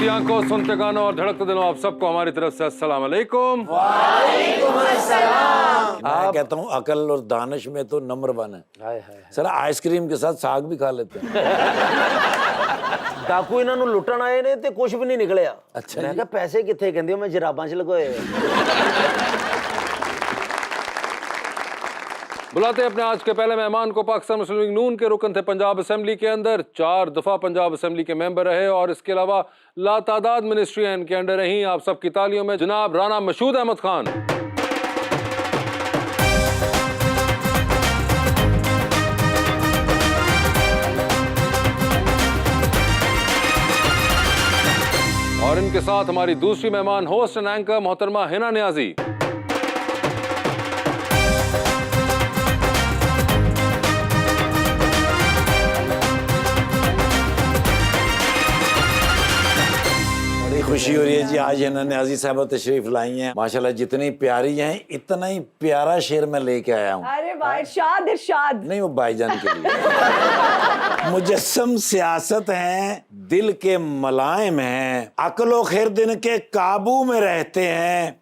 देखती आंखों, सुनते कानों और धड़कते दिलों, आप सबको हमारी तरफ से अस्सलाम वालेकुम। वालेकुम अस्सलाम। मैं कहता हूँ अकल और दानिश में तो नंबर वन है। सर आइसक्रीम के साथ साग भी खा लेते हैं। डाकू इन्हों लुटन आए ने ते कुछ भी नहीं निकलिया। अच्छा मैं कहा पैसे किथे, कहंदे मैं जराबां च लगे। बुलाते हैं अपने आज के पहले मेहमान को। पाकिस्तान मुस्लिम लीग नून के रुकन थे पंजाब असेंबली के अंदर, 4 दफा पंजाब असेंबली के मेंबर रहे और इसके अलावा लातादाद मिनिस्ट्रियां इनके अंडर रहीं। आप सबकी तालियों में जनाब राना मशहूद अहमद खान। और इनके साथ हमारी दूसरी मेहमान होस्ट एंड एंकर मोहतरमा हिना नियाजी। खुशी हो रही है जी, आज हिना नियाजी साहब तशरीफ लाई हैं। माशाल्लाह जितनी प्यारी हैं इतना ही प्यारा शेर मैं लेके आया हूँ। अरे वाह, इरशाद इरशाद। नहीं, वो भाईजान के लिए। मुजस्सम सियासत हैं, दिल के मुलायम हैं, अक्लो खैर दिन के काबू में रहते हैं,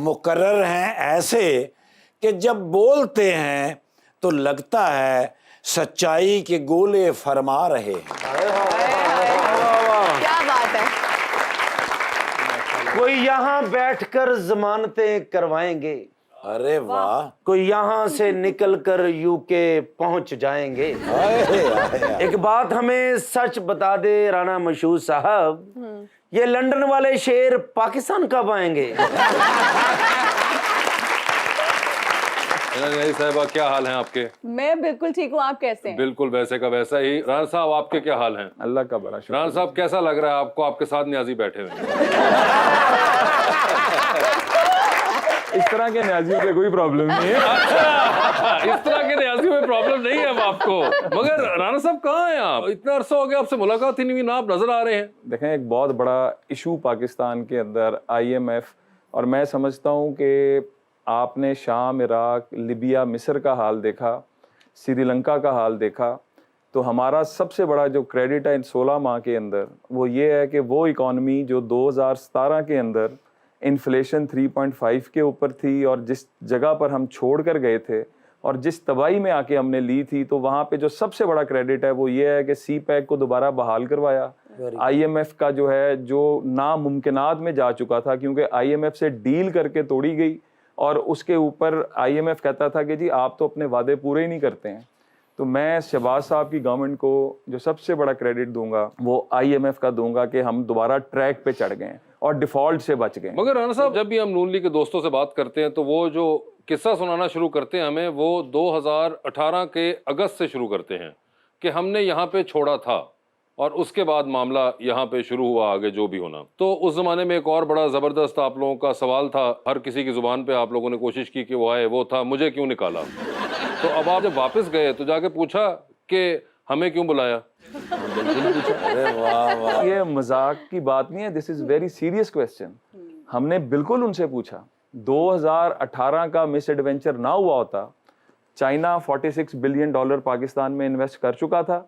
मुकर्रर हैं ऐसे कि जब बोलते हैं तो लगता है सच्चाई के गोले फरमा रहे हैं। क्या बात है। कोई यहाँ बैठकर जमानतें करवाएंगे, अरे वाह। कोई यहाँ से निकलकर यूके पहुंच जाएंगे। एक बात हमें सच बता दे राना मशहूद साहब, ये लंदन वाले शेर पाकिस्तान कब आएंगे? हिना नियाजी साहिबा, क्या हाल हैं आपके? मैं बिल्कुल ठीक हूँ, आप कैसे हैं? बिल्कुल वैसे का वैसा ही। राना साहब, आपके क्या हाल हैं? अल्लाह का बड़ा शुक्र। राना साहब, कैसा लग रहा है आपको? आपके साथ नियाजी बैठे हुए हैं। इस तरह के न्याजियों पे कोई प्रॉब्लम नहीं है। इस तरह के नियाजियों में प्रॉब्लम नहीं है अब आपको। मगर राना साहब कहाँ हैं आप? इतना अरसा हो गया आपसे मुलाकात ही नहीं हुई ना, आप नजर आ रहे हैं। देखें, एक बहुत बड़ा इशू पाकिस्तान के अंदर IMF, और मैं समझता हूँ कि आपने शाम, इराक, लिबिया, मिस्र का हाल देखा, श्रीलंका का हाल देखा, तो हमारा सबसे बड़ा जो क्रेडिट है इन 16 माह के अंदर वो ये है कि वो इकॉनमी जो 2017 के अंदर इन्फ्लेशन 3.5 के ऊपर थी और जिस जगह पर हम छोड़ कर गए थे और जिस तबाही में आके हमने ली थी, तो वहाँ पे जो सबसे बड़ा क्रेडिट है वो ये है कि CPEC को दोबारा बहाल करवाया। IMF का जो है, जो नामुमकिनात में जा चुका था क्योंकि IMF से डील करके तोड़ी गई और उसके ऊपर IMF कहता था कि जी आप तो अपने वादे पूरे ही नहीं करते हैं। तो मैं शहबाज साहब की गवर्नमेंट को जो सबसे बड़ा क्रेडिट दूंगा वो IMF का दूंगा कि हम दोबारा ट्रैक पे चढ़ गए और डिफॉल्ट से बच गए। मगर राना साहब, जब भी हम नून लीग के दोस्तों से बात करते हैं तो वो जो किस्सा सुनाना शुरू करते हैं हमें, वो 2018 के अगस्त से शुरू करते हैं कि हमने यहाँ पे छोड़ा था और उसके बाद मामला यहाँ पे शुरू हुआ, आगे जो भी होना। तो उस जमाने में एक और बड़ा जबरदस्त आप लोगों का सवाल था, हर किसी की जुबान पे आप लोगों ने कोशिश की कि वो आए, वो था मुझे क्यों निकाला। तो अब आप जब वापस गए तो जाके पूछा कि हमें क्यों बुलाया? अरे वाह वाह। ये मजाक की बात नहीं है, this is very serious question. हमने बिल्कुल उनसे पूछा। 2018 का मिस एडवेंचर ना हुआ होता, चाइना $46 बिलियन पाकिस्तान में इन्वेस्ट कर चुका था,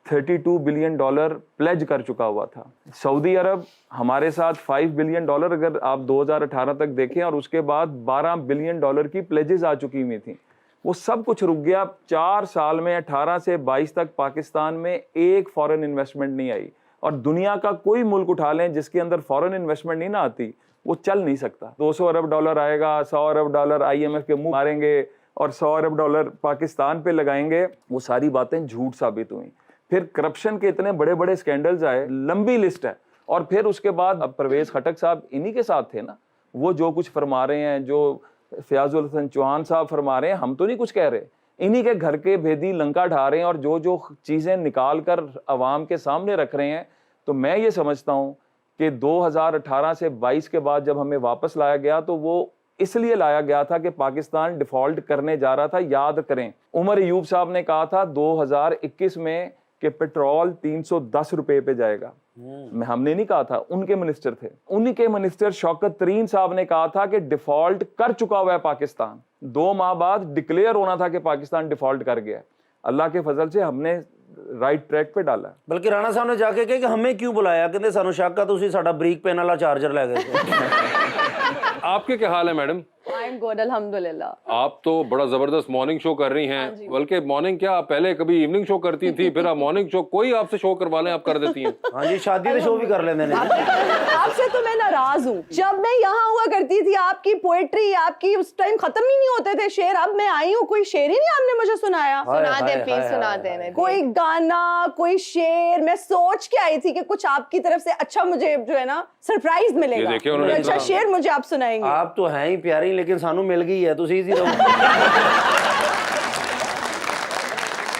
$32 बिलियन प्लेज कर चुका हुआ था। सऊदी अरब हमारे साथ $5 बिलियन अगर आप 2018 तक देखें, और उसके बाद $12 बिलियन की प्लेजेस आ चुकी हुई थी। वो सब कुछ रुक गया। 4 साल में 18 से 22 तक पाकिस्तान में एक फॉरेन इन्वेस्टमेंट नहीं आई, और दुनिया का कोई मुल्क उठा लें जिसके अंदर फॉरेन इन्वेस्टमेंट नहीं ना आती, वो चल नहीं सकता। $200 अरब आएगा, $100 अरब IMF के मुंह मारेंगे और $100 अरब पाकिस्तान पे लगाएंगे। वो सारी बातें झूठ साबित हुई। फिर करप्शन के इतने बड़े बड़े स्कैंडल्स आए, लंबी लिस्ट है। और फिर उसके बाद अब परवेज खटक साहब इन्हीं के साथ थे ना, वो जो कुछ फरमा रहे हैं, जो फयाजुल हसन चौहान साहब फरमा रहे हैं, हम तो नहीं कुछ कह रहे, इन्हीं के घर के भेदी लंका ढा रहे हैं और जो जो चीज़ें निकाल कर अवाम के सामने रख रहे हैं। तो मैं ये समझता हूँ कि 2018 से 22 के बाद जब हमें वापस लाया गया तो वो इसलिए लाया गया था कि पाकिस्तान डिफॉल्ट करने जा रहा था। याद करें, उमर अयूब साहब ने कहा था 2021 में कि पेट्रोल 310 रुपए पे जाएगा। हमने नहीं कहा था, उनके मिनिस्टर थे। उन्हीं के मिनिस्टर शौकत तरीन साहब ने कहा था कि डिफॉल्ट कर चुका हुआ है पाकिस्तान। 2 माह बाद डिक्लेयर होना था कि पाकिस्तान डिफॉल्ट कर गया। अल्लाह के फजल से हमने राइट ट्रैक पे डाला है। बल्कि राणा साहब ने जाके कहा कि हमें क्यों बुलाया, कहते सानू शक आ तुसी साडा ब्रीक पेन वाला चार्जर ले गए थे। आपके क्या हाल है मैडम? आई एम गुड अल्हम्दुलिल्लाह। आप तो बड़ा जबरदस्त मॉर्निंग शो कर रही हैं, बल्कि मॉर्निंग क्या, आप पहले कभी इवनिंग शो करती थी, फिर आप मॉर्निंग शो, कोई आपसे शो करवा लें आप कर देती हैं। हाँ जी, शादी के शो भी कर लेते हैं। आपसे तो मैं नाराज हूँ। जब मैं यहाँ हुआ करती थी आपकी पोएट्री, आपकी उस टाइम खत्म ही नहीं होते थे शेर। अब मैं आई हूँ, कोई शेर ही नहीं आपने मुझे सुनाया। सुना दे प्लीज, सुना दे कोई गाना, कोई शेर। मैं सोच के आई थी कि कुछ आपकी तरफ से अच्छा मुझे जो है ना सरप्राइज मिलेगा। ये देखिए उन्होंने अच्छा शेर मुझे आप सुनाएंगे। आप तो हैं ही प्यारी, लेकिन सानू मिल गई है, तुसी इजी रहो।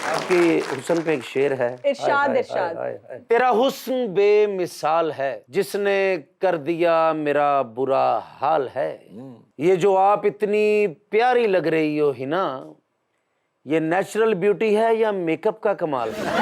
आपकी हुस्न पे एक शेर है, इरशाद इरशाद। तेरा हुस्न बेमिसाल है, जिसने कर दिया मेरा बुरा हाल है। ये जो आप इतनी प्यारी लग रही हो हिना, ये नेचुरल ब्यूटी है या मेकअप का कमाल है?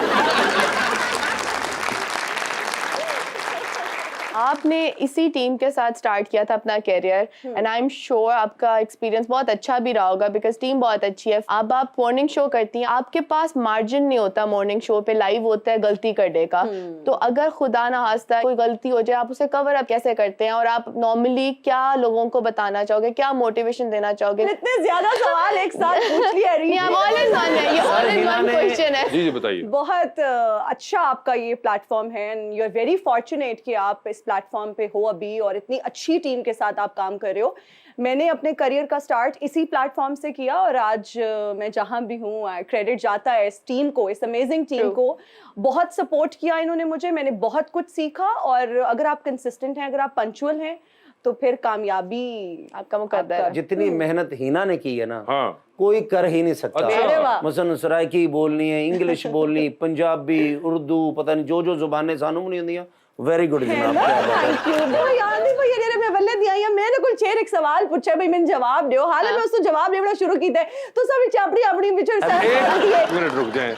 आपने इसी टीम के साथ स्टार्ट किया था अपना career and I am sure आपका एक्सपीरियंस बहुत अच्छा भी रहा होगा बिकॉज टीम बहुत अच्छी है। अब आप मॉर्निंग शो करती हैं, आपके पास मार्जिन नहीं होता मॉर्निंग शो पे, लाइव होता है गलती करने का। तो अगर खुदा ना खास्ता कोई गलती हो जाए, आप उसे कवर अप कैसे करते हैं? और आप नॉर्मली क्या लोगों को बताना चाहोगे, क्या मोटिवेशन देना चाहोगे? इतने ज्यादा सवाल एक साथ पूछ लिया रीत। ऑल इन वन है, ये ऑल इन वन क्वेश्चन है। जी जी बताइए। बहुत अच्छा आपका ये प्लेटफॉर्म है and you are very fortunate कि आप इस प्लेटफॉर्म पे हो अभी और इतनी अच्छी टीम के साथ आप काम कर रहे हो। मैंने अपने करियर का स्टार्ट इसी प्लेटफॉर्म से किया और आज मैं जहां भी हूँ क्रेडिट जाता है इस टीम को, इस अमेजिंग टीम को। बहुत सपोर्ट किया इन्होंने मुझे, मैंने बहुत कुछ सीखा। और अगर आप कंसिस्टेंट हैं, अगर आप पंक्चुअल हैं, तो फिर कामयाबी आपका मुकद्दर है। जितनी मेहनत हिना ने की है ना, हाँ कोई कर ही नहीं सकता। अरे वाह। मसलन सराइकी बोलनी है, इंग्लिश बोलनी, पंजाबी, उर्दू, पता नहीं जो जुबानें सानू नहीं होंदियां। वेरी गुड जनाब, क्या बात है। थैंक यू भाई। आंधी भाई ये मैं बल्ले दिया या मैंने कुछ शेर एक सवाल पूछा भाई, मैंने जवाब दियो। हाले मैं उसको जवाब देना शुरू कीता है तो सब चापड़ी अपनी विचर एक मिनट रुक जाएं,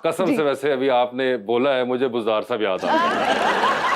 कसम से। वैसे अभी आपने बोला है, मुझे बुज़दार साहब याद आ गए।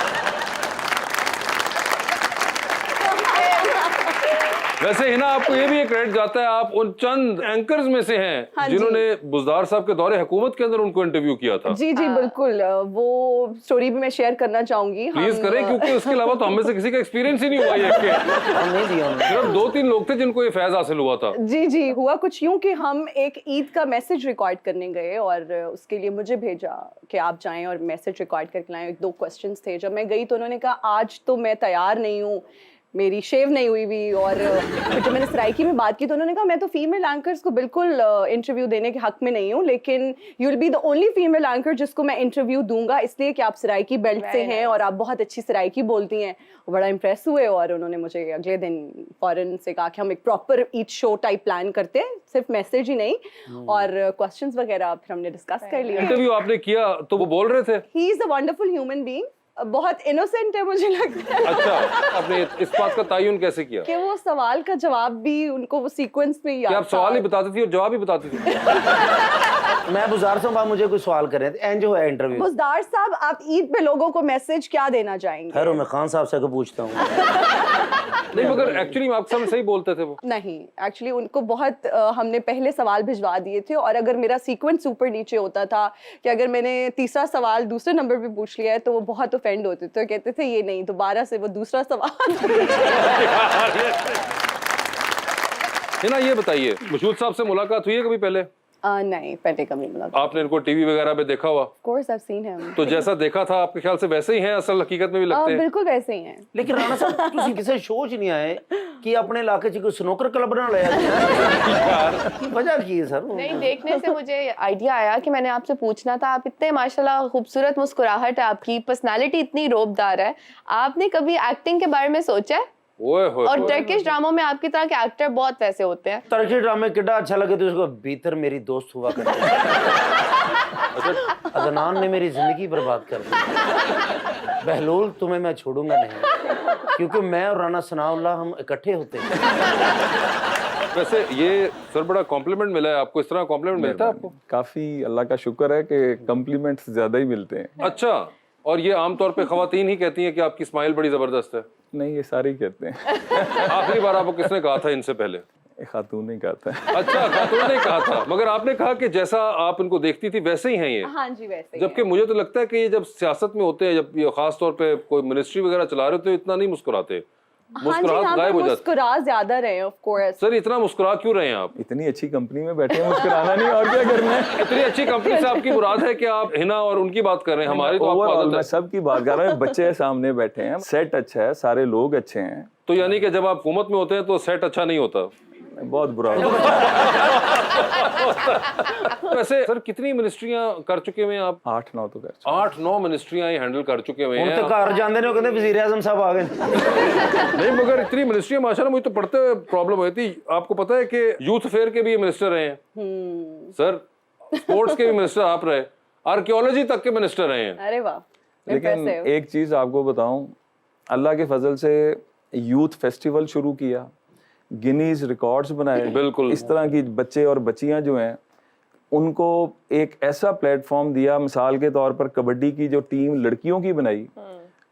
वैसे हिना आपको ये भी एक क्रेडिट जाता है, आप उन चंद एंकर्स में से हैं हाँ जी। जिन्होंने बुज़दार साहब के दौरे हुकूमत के अंदर उनको इंटरव्यू किया था। जी जी बिल्कुल, वो स्टोरी भी मैं शेयर करना चाहूंगी। प्लीज करें, क्योंकि उसके अलावा तो हमें से किसी का एक्सपीरियंस ही नहीं हुआ ये कि हम नहीं दिया उन्होंने। सिर्फ 2-3 लोग थे जिनको ये फैज हासिल हुआ था। जी जी, हुआ कुछ यूं कि हम एक ईद का मैसेज रिकॉर्ड करने गए और उसके लिए मुझे भेजा कि आप जाएं और मैसेज रिकॉर्ड करके लाएं। 1-2 क्वेश्चंस थे। जब मैं गई तो उन्होंने कहा आज तो मैं तैयार नहीं हूँ, मेरी शेव नहीं हुई भी। और फिर जब मैंने सराइकी में बात की तो उन्होंने कहा मैं तो फीमेल एंकर्स को बिल्कुल इंटरव्यू देने के हक में नहीं हूँ, लेकिन you will be the only female anchor जिसको मैं इंटरव्यू दूंगा, इसलिए कि आप सराइकी बेल्ट से हैं और आप बहुत अच्छी सराइकी बोलती हैं। वो बड़ा इम्प्रेस हुए और उन्होंने मुझे अगले दिन फौरन से कहा कि हम एक proper each show type plan करते हैं, सिर्फ मैसेज ही नहीं। और क्वेश्चंस वगैरह फिर हमने डिस्कस कर लिया। इंटरव्यू आपने किया तो वो बोल रहे थे? He is a wonderful human being, बहुत इनोसेंट है मुझे लगता है। अच्छा, आपने इस बात का तायुन कैसे किया कि वो सवाल का जवाब भी उनको वो सीक्वेंस में याद कि आप सवाल ही बताती थी और जवाब ही बताती थी? मैं बुज़दार साहब, आप मुझे कोई सवाल कर रहे थे, एंड जो है इंटरव्यू। बुज़दार साहब, आप ईद पे लोगों को मैसेज क्या देना चाहेंगे? खैर मैं खान साहब से को पूछता हूँ। नहीं, मगर एक्चुअली आपके सामने सही बोलते थे वो। नहीं, एक्चुअली उनको बहुत हमने पहले सवाल भिजवा दिए थे और अगर मेरा सीक्वेंस ऊपर नीचे होता था कि अगर मैंने तीसरा सवाल दूसरे नंबर पे पूछ लिया है तो वो बहुत ऑफेंड होते थे, कहते थे ये नहीं, दोबारा से वो दूसरा सवाल। हिना ये बताइए, मशहूद साहब से मुलाकात हुई है कभी पहले? नहीं, पहले कभी मुलाकात। आपने इनको टीवी वगैरह पे देखा हुआ? Of course I have seen him. तो जैसा देखा था आपके ख्याल से वैसे ही हैं असल हकीकत में भी लगते हैं? बिल्कुल वैसे ही हैं। लेकिन राणा साहब तुसी किसे सोच नहीं आए कि अपने इलाके च कोई स्नूकर क्लब बना लिया यार? की वजह की है सर? नहीं, देखने से मुझे आइडिया आया कि मैंने आपसे पूछना था। आप इतने माशाल्लाह खूबसूरत मुस्कुराहट है आपकी, पर्सनालिटी इतनी रोबदार है, आपने कभी एक्टिंग के बारे में सोचा है? और टर्किश ड्रामों में आपकी तरह के एक्टर बहुत वैसे होते हैं। टर्किश ड्रामे कितना अच्छा लगे तो उसको भीतर मेरी दोस्त हुआ कर। अदनान ने मेरी जिंदगी बर्बाद कर दी। बहलोल तुम्हें मैं छोड़ूंगा नहीं, क्योंकि मैं और राणा सनाउल्लाह हम इकट्ठे होते हैं। वैसे ये सर बड़ा कॉम्प्लीमेंट मिला है आपको, इस तरह कॉम्प्लीमेंट मिलता है आपको? काफी अल्लाह का शुक्र है कि कॉम्प्लीमेंट्स ज्यादा ही मिलते हैं। अच्छा, और ये आमतौर पे खवातीन ही कहती हैं कि आपकी स्माइल बड़ी जबरदस्त है? नहीं, ये सारे ही कहते हैं। आखिरी बार आपको किसने कहा था इनसे पहले? एक खातून ने कहा था। अच्छा, खातून ने कहा था, मगर आपने कहा कि जैसा आप इनको देखती थी वैसे ही हैं ये। हाँ जी, वैसे ही जबकि मुझे तो लगता है कि ये जब सियासत में होते हैं, जब ये खास तौर पे कोई मिनिस्ट्री वगैरह चला रहे हो, तो इतना नहीं मुस्कुराते, है। हाँ जी, मुस्कुराहट यहाँ गायब पर हो जाती। मुस्कुरा ज्यादा रहे ऑफ कोर्स। सर इतना मुस्कुरा क्यों रहे हैं आप? इतनी अच्छी कंपनी में बैठे हैं, मुस्कुराना नहीं और क्या करना है। इतनी अच्छी कंपनी से आपकी मुराद है कि आप हिना और उनकी बात कर रहे हैं? हमारी तो आपको ओवरऑल आदत मैं है। सबकी बात कर रहा हूँ, बच्चे सामने बैठे हैं, सेट अच्छा है, सारे लोग अच्छे हैं। तो यानी कि जब आप हुकूमत में होते हैं तो सेट अच्छा नहीं होता। बहुत बुरा होता है। वैसे सर कितनी मिनिस्ट्रियां कर चुके हुए हैं आप? 8-9 तो कर चुके। 8-9 मिनिस्ट्रियां ही हैंडल कर चुके हुए ਹੁਣ हैं। ਤੇ ਘਰ ਜਾਂਦੇ ਨੇ ਉਹ ਕਹਿੰਦੇ ਵਜ਼ੀਰ आजम साहब आ गए। नहीं मगर इतनी मिनिस्ट्रियां माशाल्लाह मुझे तो पढ़ते हुए प्रॉब्लम हुई थी। आपको पता है कि यूथ फेयर के भी ये मिनिस्टर रहे हैं सर, स्पोर्ट्स के भी मिनिस्टर आप रहे, आर्कियोलॉजी तक के मिनिस्टर रहे हैं। अरे वाह, लेकिन impressive। एक चीज आपको बताऊं, अल्लाह के फजल से यूथ फेस्टिवल शुरू किया, गिनीज रिकॉर्ड्स बनाए, बिल्कुल। इस तरह की बच्चे और बच्चियां जो हैं उनको एक ऐसा प्लेटफॉर्म दिया। मिसाल के तौर पर कबड्डी की जो टीम लड़कियों की बनाई,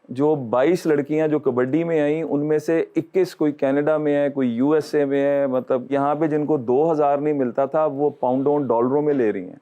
जो 22 लड़कियां जो कबड्डी में आई, उनमें से 21 कोई कनाडा में है, कोई यूएसए में है, मतलब यहाँ पे जिनको 2000 नहीं मिलता था वो पाउंडों डॉलरों में ले रही हैं।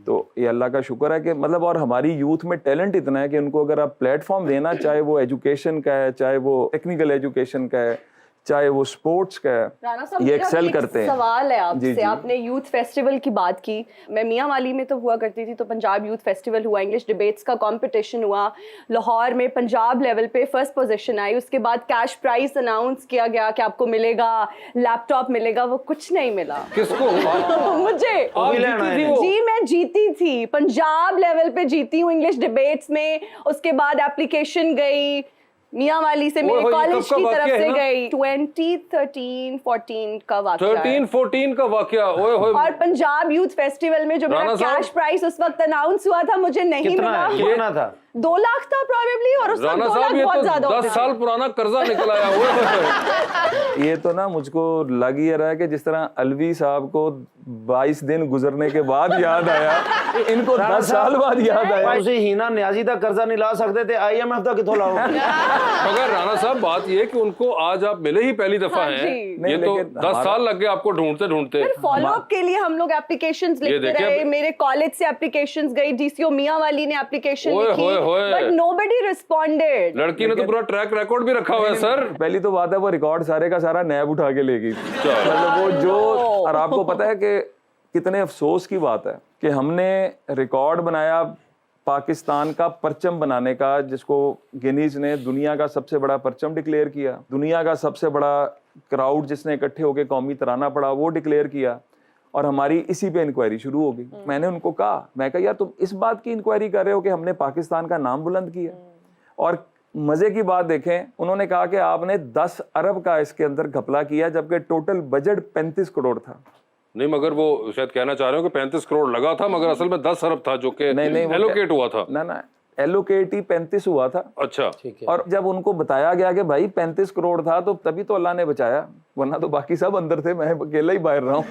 तो ये अल्लाह का शुक्र है कि मतलब, और हमारी यूथ में टैलेंट इतना है कि उनको अगर आप प्लेटफॉर्म देना, चाहे वो एजुकेशन का है, चाहे वो टेक्निकल एजुकेशन का है, चाहे वो स्पोर्ट्स का है, राणा साहब, ये मेरा एक्सेल भी एक करते हैं। सवाल है जी, आपसे। जी। आपने यूथ फेस्टिवल की बात की, मैं मियां वाली में तो हुआ करती थी, तो पंजाब यूथ फेस्टिवल हुआ, इंग्लिश डिबेट्स का कंपटीशन हुआ, लाहौर में पंजाब लेवल पे फर्स्ट पोजीशन आई, उसके बाद कैश प्राइज अनाउंस किया गया कि आपको मिलेगा, लैपटॉप मिलेगा, वो कुछ नहीं मिला। किसको? मुझे आप भी जीती लेना थी है। वो? जी, मैं जीती थी, पंजाब लेवल पे जीती हूँ इंग्लिश डिबेट्स में। उसके बाद एप्लीकेशन गई मियां वाली से, मेरे ओए, ये कॉलेज कब का की तरफ वाकया है से ना? गई। 2013-14 का वाकया है। 13-14 का वाकया। ओए होए, और पंजाब यूथ फेस्टिवल में जो मेरा राणा साहब, कैश प्राइस उस वक्त अनाउंस हुआ था, मुझे नहीं कितना मिला। है? कितना था? 2 लाख था प्रोबेबली, और उस वक्त राणा 2 लाख साहब ये बहुत तो ज्यादा 10 होते साल थे। पुराना कर्जा निकल आया। ओए होए। ये तो ना मुझको लग ही रहा है कि जिस तरह अलवी साहब को 22 दिन गुजरने के बाद याद आया, इनको 10 साल बाद याद आया। ਤੁਸੀਂ ਹੀਨਾ ਨਿਆਜ਼ੀ ਦਾ ਕਰਜ਼ਾ ਨਹੀਂ ਲਾ ਸਕਦੇ ਤੇ आईएमएफ ਦਾ किथों लाओगे? मगर राणा साहब बात ये कि उनको आज आप मिले ही पहली दफा हाँ हैं। जी। ये नहीं, तो लेकिन 10 साल लग गए आपको ढूंढते ढूंढते। फॉलो अप के लिए हम लोग एप्लीकेशंस लिखते देखिए रहे, अब- मेरे कॉलेज से एप्लीकेशंस गई, डीसीओ मियां वाली ने एप्लीकेशन ओए लिखी, होए होए। But nobody responded. लड़की ने तो पूरा ट्रैक रिकॉर्ड भी रखा हुआ है सर। पहली तो बात है वो रिकॉर्ड सारे का सारा नैब उठा के ले गई, मतलब वो जो। और आपको पता है कि कितने अफसोस की बात है कि हमने रिकॉर्ड बनाया पाकिस्तान का परचम बनाने का, जिसको गिनीज ने दुनिया का सबसे बड़ा परचम डिक्लेयर किया, दुनिया का सबसे बड़ा क्राउड जिसने इकट्ठे होकर कौमी तराना पड़ा वो डिक्लेयर किया, और हमारी इसी पे इंक्वायरी शुरू हो गई। मैंने उनको कहा, मैं कहा यार तुम इस बात की इंक्वायरी कर रहे हो कि हमने पाकिस्तान का नाम बुलंद किया। और मजे की बात देखें, उन्होंने कहा कि आपने 10 अरब का इसके अंदर घपला किया, जबकि टोटल बजट 35 करोड़ था। नहीं मगर वो शायद कहना चाह रहे हो कि 35 करोड़ लगा था, मगर असल में 10 अरब था जो कि नहीं, वो एलोकेट हुआ था। ना एलोकेट ही 35 हुआ था। अच्छा, और जब उनको बताया गया कि भाई 35 करोड़ था, तो तभी तो अल्लाह ने बचाया, वरना तो बाकी सब अंदर थे, मैं अकेला ही बाहर रहा हूँ।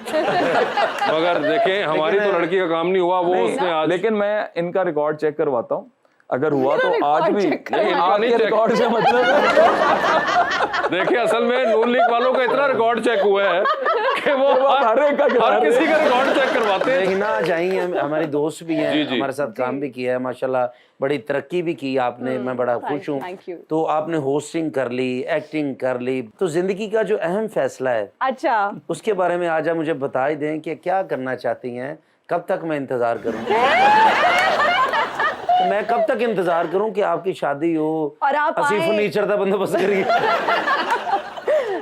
मगर देखें हमारी तो लड़की का काम नहीं हुआ, वो उसने आज। लेकिन मैं इनका रिकॉर्ड चेक करवाता हूँ, अगर हुआ तो मेरा आज रिकॉर्ड भी चेक नहीं, इनका नहीं आपके चेक। रिकॉर्ड से मतलब है। देखिए असल में नून लीग वालों का इतना रिकॉर्ड चेक हुआ है कि वो हर एक का करा हर रहे किसी का रिकॉर्ड चेक करवाते हैं। हिना चाहिए, हमारी दोस्त भी हैं, जी, जी। हमारे साथ काम भी किया है, माशाल्लाह बड़ी तरक्की भी की आपने, मैं बड़ा खुश हूँ। thank you। तो आपने होस्टिंग कर ली, एक्टिंग कर ली, तो जिंदगी का जो अहम फैसला है अच्छा, उसके बारे में आज आप मुझे बता ही दें कि क्या करना चाहती हैं, कब तक मैं इंतजार करूं? तो मैं कब तक इंतजार करूं कि आपकी शादी हो और आप ਅਸੀਂ आए। फर्नीचर का बंदोबस्त करिए।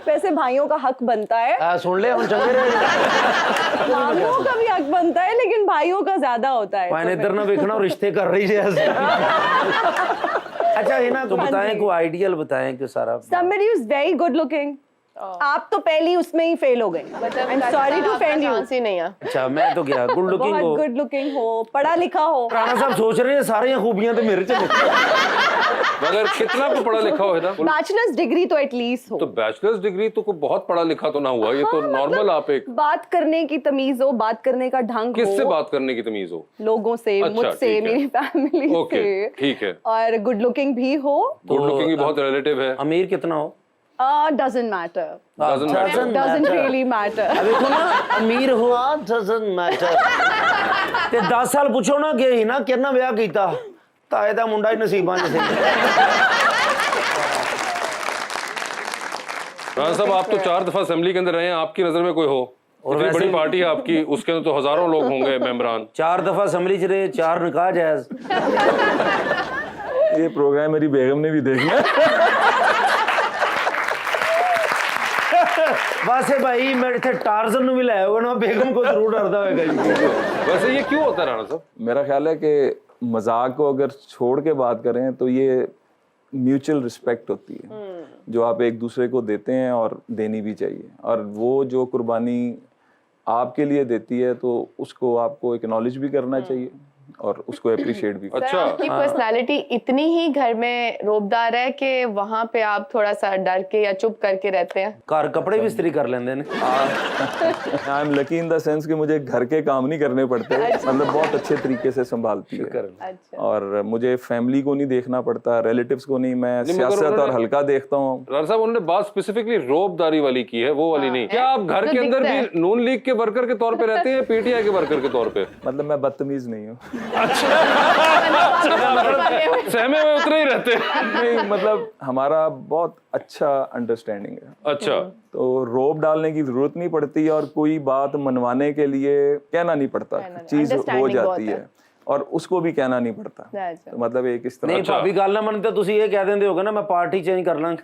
वैसे भाइयों का हक बनता है, सुन ले हम चंगे रहे मामियों का भी हक बनता है, लेकिन भाइयों का ज्यादा होता है। मैंने इधर ना देखना और रिश्ते कर रही है। अच्छा हिना, तो बताएं कोई आइडियल बताएं कि सारा Somebody who's very good looking। आप तो पहली उसमें ही फेल हो गई। I'm sorry to offend you। Chance ही नहीं है। अच्छा मैं तो क्या गुड लुकिंग बहुत हो, गुड लुकिंग हो, पढ़ा लिखा हो। राणा साहब सोच रहे हैं सारी खूबियां तो मेरे चले। मगर कितना को पढ़ा लिखा हो है ना, बैचलर्स डिग्री तो एटलीस्ट हो। तो बैचलर्स डिग्री तो कोई बहुत पढ़ा लिखा तो ना हुआ, ये तो नॉर्मल आप एक बात करने की तमीज हो, बात करने का ढंग हो, किससे बात करने की तमीज हो। लोगों से, अच्छा, मुझसे, ठीक है। मेरी फैमिली ओके, से, ठीक है। और गुड लुकिंग भी हो। गुड लुकिंग भी बहुत रिलेटिव है। अमीर कितना हो? doesn't matter. Doesn't matter. Doesn't really matter. अब देखो ना अमीर हुआ doesn't matter ते 10 साल पूछो ना कि ही ना कितना ब्याह कीता ताए दा मुंडा ही नसीबां च सी। राणा साहब, आप तो 4 दफा असेंबली के अंदर रहे हैं, आपकी नजर में कोई हो और इतनी वैसे बड़ी ही- पार्टी है आपकी, उसके अंदर तो हजारों लोग होंगे मेंबरान। 4 दफा असेंबली च रहे, 4 निकाह जायज। ये प्रोग्राम मेरी बेगम ने भी देखना है। वैसे भाई मैं इतने टार्जन नु भी लाया होगा ना, बेगम को जरूर डरदा होगा जी। वैसे ये क्यों होता है राणा साहब? मेरा ख्याल है कि मजाक को अगर छोड़ के बात करें तो ये म्यूचुअल रिस्पेक्ट होती है जो आप एक दूसरे को देते हैं और देनी भी चाहिए, और वो जो कुर्बानी आपके लिए देती है तो उसको आपको एक्नॉलेज भी करना चाहिए और उसको अप्रिशिएट भी करना। सर, आपकी पर्सनालिटी इतनी ही घर में रोबदार है कि वहाँ पे आप थोड़ा सा डर के या चुप करके रहते हैं? घर कपड़े भी इस्त्री कर लेंदे ने। I am lucky in the sense कि मुझे घर के काम नहीं करने पड़ते, मतलब बहुत अच्छे तरीके से संभालती है, अच्छा। और मुझे फैमिली को नहीं देखना पड़ता, रिलेटिव्स को नहीं, मैं मगर सियासत और उन्होंने- हल्का देखता हूँ। राणा साहब, उन्होंने बात स्पेसिफिकली रोबदारी वाली की है, वो वाली नहीं। क्या आप घर तो के अंदर दिखता भी नून लीग के वर्कर के तौर पे रहते हैं, पीटीआई के वर्कर के तौर पे? मतलब मैं बदतमीज नहीं हूँ। सहमे हुए उतरे ही रहते हैं। नहीं, मतलब हमारा बहुत अच्छा अंडरस्टैंडिंग है, अच्छा, तो रोब डालने की जरूरत नहीं पड़ती और कोई बात मनवाने के लिए कहना नहीं पड़ता, चीज हो Understanding जाती बहुत है और उसको भी कहना नहीं पड़ता। अच्छा। तो मतलब एक इस तरह नहीं भाभी गल ना मनते तुसी ये कह देंदे होगे ना मैं पार्टी चेंज कर लांगा।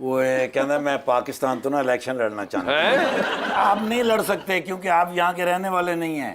वो कहता मैं पाकिस्तान तो ना इलेक्शन लड़ना चाहता हैं? हूं। आप नहीं लड़ सकते क्योंकि आप यहाँ के रहने वाले नहीं हैं।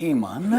ईमान ना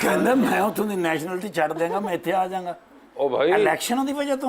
कहता मैं उतों दी नेशनलिटी छड़ देगा, मैं इत्थे आ जाऊंगा ओ भाई, इलेक्शन दी वजह तो।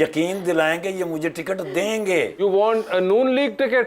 यकीन दिलाएंगे ये मुझे टिकट देंगे। You want a Noon league ticket?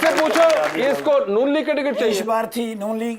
से पूछो ये इसको नून लीग का टिकट इस चाहिए। बार थी नून लीग,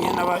ये नवाज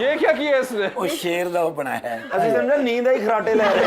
ये क्या किया इसने? वो शेर दा वो बनाया है। ਅਸੀਂ ਸਮਝਿਆ ਨੀਂਦ ਆਈ ਖਰਾਟੇ ਲੈ ਰਹੇ।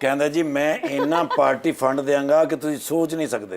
कहता जी मैं इतना पार्टी फंड देंगा कि तुम सोच नहीं सकते।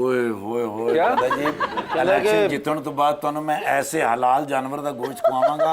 ओए होए होए क्या? कहता जी इलेक्शन जितने तो बाद ਤੁਹਾਨੂੰ मैं ऐसे हलाल जानवर ਦਾ ਗੋਸ਼ਤ ਖਵਾਵਾਂਗਾ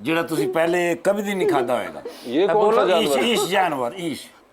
ਜਿਹੜਾ ਤੁਸੀਂ ਪਹਿਲੇ ਕभी भी नहीं खादा होएगा। ये कौन सा ईश जानवर? ईश जानवर ईश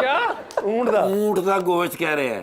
क्या? ਊਂਟ ਦਾ ਗੋਸ਼ਤ ਕਹਿ ਰਹੇ ਹੈ।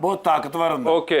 ਬਹੁਤ ਤਾਕਤਵਰ ਹੁੰਦਾ। ओके,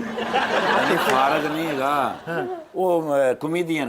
ਨਹੀਂ ਫਾਰਗ ਨਹੀਂ ਹੈਗਾ, ਉਹ कॉमेडियन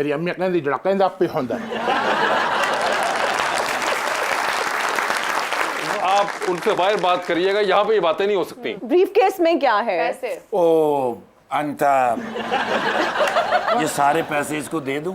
मेरी अम्मी कहती जड़ाकें दा पे होंदा. आप उनसे बाहर बात करिएगा, यहाँ पे ये बातें नहीं हो सकती। ब्रीफकेस में क्या है? कैसे? ओ अंता ये सारे पैसे इसको दे दूं?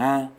हाँ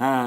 हाँ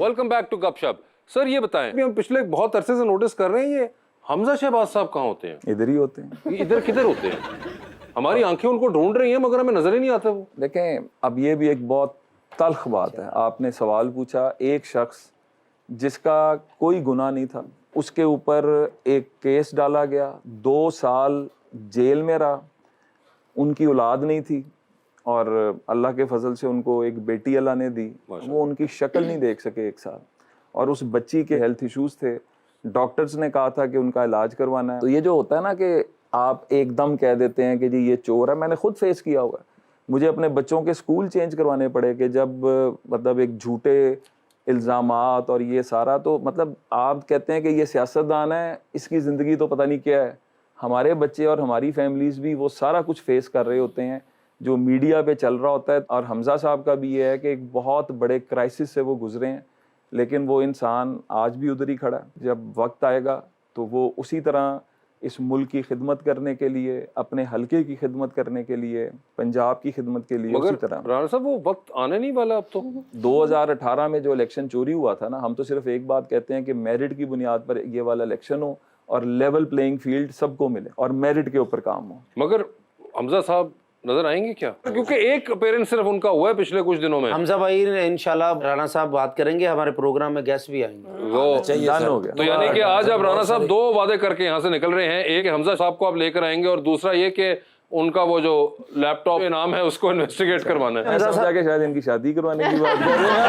वेलकम बैक टू गपशप। सर ये बताएं, अभी हम पिछले बहुत अरसे से नोटिस कर रहे हैं ये हमजा शहबाज साहब कहाँ होते हैं? इधर ही होते हैं। ये इधर किधर होते हैं? हमारी आंखें उनको ढूंढ रही हैं मगर हमें नजर ही नहीं आता वो। देखें, अब ये भी एक बहुत तल्ख बात है। आपने सवाल पूछा, एक शख्स जिसका कोई गुनाह नहीं था उसके ऊपर एक केस डाला गया, 2 साल जेल में रहा, उनकी औलाद नहीं थी और अल्लाह के फजल से उनको एक बेटी अल्लाह ने दी, वो उनकी शक्ल नहीं देख सके 1 साल, और उस बच्ची के हेल्थ इश्यूज थे, डॉक्टर्स ने कहा था कि उनका इलाज करवाना है। तो ये जो होता है ना कि आप एकदम कह देते हैं कि जी ये चोर है, मैंने खुद फेस किया हुआ है। मुझे अपने बच्चों के स्कूल चेंज करवाने पड़े कि जब मतलब एक झूठे इल्ज़ामात और ये सारा, तो मतलब आप कहते हैं कि ये सियासतदान है, इसकी ज़िंदगी तो पता नहीं क्या है। हमारे बच्चे और हमारी फैमिलीज़ भी वो सारा कुछ फेस कर रहे होते हैं जो मीडिया पे चल रहा होता है। और हमजा साहब का भी ये है कि एक बहुत बड़े क्राइसिस से वो गुजरे हैं, लेकिन वो इंसान आज भी उधर ही खड़ा है। जब वक्त आएगा तो वो उसी तरह इस मुल्क की खिदमत करने के लिए, अपने हलके की खिदमत करने के लिए, पंजाब की खिदमत के लिए उसी तरह। राणा साहब वो वक्त आने नहीं वाला अब तो। 2018 में जो इलेक्शन चोरी हुआ था ना, हम तो सिर्फ एक बात कहते हैं कि मेरिट की बुनियाद पर ये वाला इलेक्शन हो और लेवल प्लेइंग फील्ड सबको मिले और मेरिट के ऊपर काम हो। मगर हमजा साहब नजर आएंगे क्या? क्योंकि एक अपेयरेंस सिर्फ उनका हुआ है पिछले कुछ दिनों में। हमजा भाई इंशाल्लाह राणा साहब बात करेंगे, हमारे प्रोग्राम में गेस्ट भी आएंगे। वो डन हो गया। तो यानी कि आज अब राणा साहब 2 वादे करके यहाँ से निकल रहे हैं। एक हमजा साहब को आप लेकर आएंगे और दूसरा ये कि उनका वो जो लैपटॉप नाम है उसको इन्वेस्टिगेट करवाना है। मैं समझा कि शायद इनकी शादी करवाने की बात कर रहे हैं।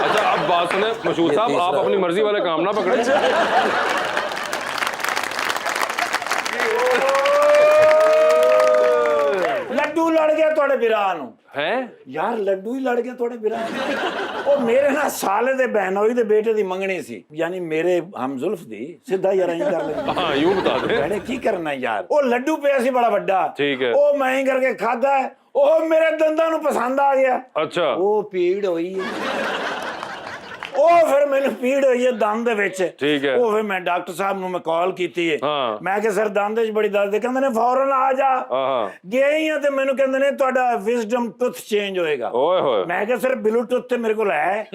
अच्छा अब बात सुने मशहूर साहब, आप अपनी मर्जी वाले काम ना पकड़े। लड्डू लड़ गया थोड़े बिराह नूं हैं यार, लड्डू ही लड़ गया थोड़े बिराह नूं। ਉਹ ਮੇਰੇ ਨਾਲ ਸਾਲੇ ਦੇ ਬਹਿਨੋਈ ਦੇ ਬੇਟੇ ਦੀ ਮੰਗਣੀ ਸੀ, ਯਾਨੀ ਮੇਰੇ ਹਮਜ਼ੁਲਫ ਦੀ। ਸਿੱਧਾ ਯਾਰ ਐਂ ਕਰ ਲੈ। हाँ यूं बता दे। ਭੈਣੇ ਕੀ ਕਰਨਾ ਯਾਰ, ਉਹ ਲੱਡੂ ਪਿਆ ਸੀ ਬੜਾ ਵੱਡਾ, ਠੀਕ ਹੈ। ਉਹ ਮੈਂ ਹੀ ਕਰਕੇ ਖਾਦਾ, ਉਹ ਮੇਰੇ ਦੰਦਾਂ ਨੂੰ ਪਸੰਦ ਆ ਗਿਆ। अच्छा ਉਹ ਪੀੜ ਹੋਈ ਹੈ, ਉਹ ਫਿਰ ਮੈਨੂੰ ਪੀੜ ਹੋਈ ਹੈ ਦੰਦ ਦੇ ਵਿੱਚ। ਠੀਕ ਹੈ। ਉਹ ਫਿਰ ਮੈਂ ਡਾਕਟਰ ਸਾਹਿਬ ਨੂੰ ਮੈਂ ਕਾਲ ਕੀਤੀ ਹੈ, ਹਾਂ। ਮੈਂ ਕਿਹਾ ਸਰ ਦੰਦ 'ਚ ਬੜੀ ਦਰਦ ਹੈ। ਕਹਿੰਦੇ ਨੇ ਫੌਰਨ ਆ ਜਾ। हाँ ਗਏ ਹੀ ਆ ਤੇ ਮੈਨੂੰ ਕਹਿੰਦੇ ਨੇ ਤੁਹਾਡਾ ਵਿਜ਼ਡਮ ਟੁੱਥ ਚੇਂਜ ਹੋਏਗਾ। ओए होए ਮੈਂ ਕਿਹਾ ਸਰ ਬਲੂਟੁੱਥ ਤੇ ਮੇਰੇ ਕੋਲ ਹੈ।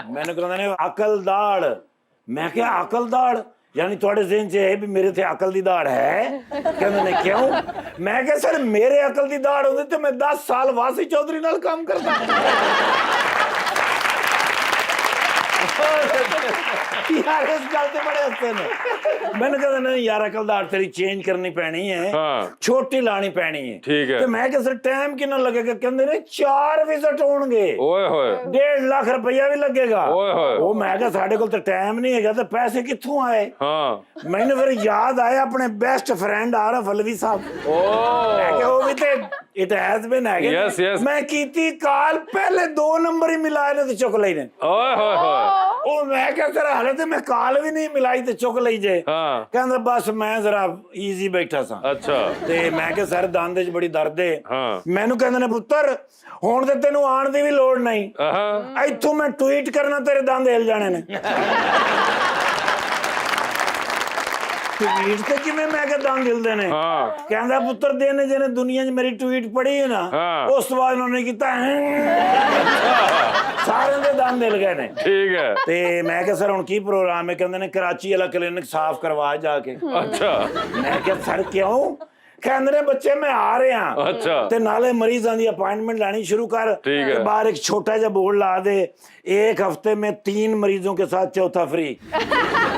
ਮੈਨੂੰ ਕਹਿੰਦੇ ਨੇ ਅਕਲ ਦਾੜ। ਮੈਂ ਕਿਹਾ ਅਕਲ ਦਾੜ ਯਾਨੀ ਤੁਹਾਡੇ ਜ਼ਿਹਨ 'ਚ ਹੈ ਵੀ ਮੇਰੇ ਤੇ ਅਕਲ ਦੀ ਦਾੜ ਹੈ? ਕਹਿੰਦੇ ਨੇ ਕਿਉਂ? ਮੈਂ ਕਿਹਾ ਸਰ ਮੇਰੇ ਅਕਲ ਦੀ ਦਾੜ ਹੁੰਦੀ ਤੇ ਮੈਂ 10 ਸਾਲ ਵਾਸੀ ਚੌਧਰੀ ਨਾਲ ਕੰਮ ਕਰਦਾ। यार इस गल ते बड़े हंसते ने। मैंने कहते नहीं यार अकलदार तेरी चेंज करनी पैनी है, हाँ। छोटी लानी पैनी है। ठीक है। ते मैं कहा सर टाइम कितना लगेगा? कहते ने 4 विजिट होणगे, ओए होए 1.5 लाख रुपया भी लगेगा। ओए होए। वो मैं कहा साडे कोल तो टाइम नहीं हैगा, तो पैसे कित्थों आए? हाँ मैंने फिर याद आया अपने बेस्ट फ्रेंड आरफ अलवी साहब। ओ मैं कहा वो भी ते इट हैज बीन है। Yes, yes। मैं कीती कॉल, पहले 2 नंबर ही मिलाए ने तो चुक लई ने। ओए होए होए ਉਹ ਮੈਂ ਕਿਹਾ ਸਰ ਹਾਲੇ ਤੇ ਮੈਂ ਕਾਲ ਵੀ ਨਹੀਂ ਮਿਲਾਈ ਤੇ ਚੁੱਕ ਲਈ ਜੇ। ਹਾਂ। ਕਹਿੰਦਾ ਬਸ ਮੈਂ ਜ਼ਰਾ ਈਜ਼ੀ ਬੈਠਾ ਸਾਂ। अच्छा ਤੇ ਮੈਂ ਕਿਹਾ ਸਰ ਦੰਦ 'ਚ ਬੜੀ ਦਰਦ ਏ। ਹਾਂ। ਮੈਨੂੰ ਕਹਿੰਦੇ ਨੇ ਪੁੱਤਰ ਹੁਣ ਤੇ ਤੈਨੂੰ ਆਉਣ ਦੀ ਵੀ ਲੋੜ ਨਹੀਂ, हाँ ਇੱਥੋਂ ਮੈਂ ਟਵੀਟ ਕਰਨਾ ਤੇਰੇ ਦੰਦ ਹਿਲ ਜਾਣੇ ਨੇ। ਟਵੀਟ ਤੇ ਕਿਵੇਂ? ਮੈਂ ਕਿਹਾ ਦੰਦ ਹਿਲਦੇ ਨੇ। हाँ ਕਹਿੰਦਾ ਪੁੱਤਰ ਜਿਹਨੇ ਜਿਹਨੇ ਦੁਨੀਆ 'ਚ ਮੇਰੀ ਟਵੀਟ ਪੜ੍ਹੀ ਹੈ ਨਾ, ਹਾਂ। ਉਸ ਤੋਂ ਬਾਅਦ ਉਹਨਾਂ ਨੇ ਕੀਤਾ ਸਾਰਿਆਂ ਦੇ ਦੰਦ ਹਿਲ ਗਏ ਨੇ। ठीक है ਤੇ ਮੈਂ ਕਿਹਾ ਸਰ ਹੁਣ ਕੀ ਪ੍ਰੋਗਰਾਮ ਹੈ? ਕਹਿੰਦੇ ਨੇ ਕਰਾਚੀ ਵਾਲਾ ਕਲੀਨਿਕ ਸਾਫ਼ ਕਰਵਾ ਜਾ ਕੇ। अच्छा ਮੈਂ ਕਿਹਾ ਸਰ ਕਿਉਂ? ਕਹਿੰਦੇ ਨੇ ਬੱਚੇ ਮੈਂ ਆ ਰਿਹਾ। अच्छा ਤੇ ਨਾਲੇ ਮਰੀਜ਼ਾਂ ਦੀ ਅਪਾਇੰਟमेंट ਲੈਣੀ शुरू कर। ठीक है। ਤੇ बाहर एक छोटा सा बोर्ड ला दे, 1 हफ्ते में 3 मरीजों के साथ चौथा फ्री।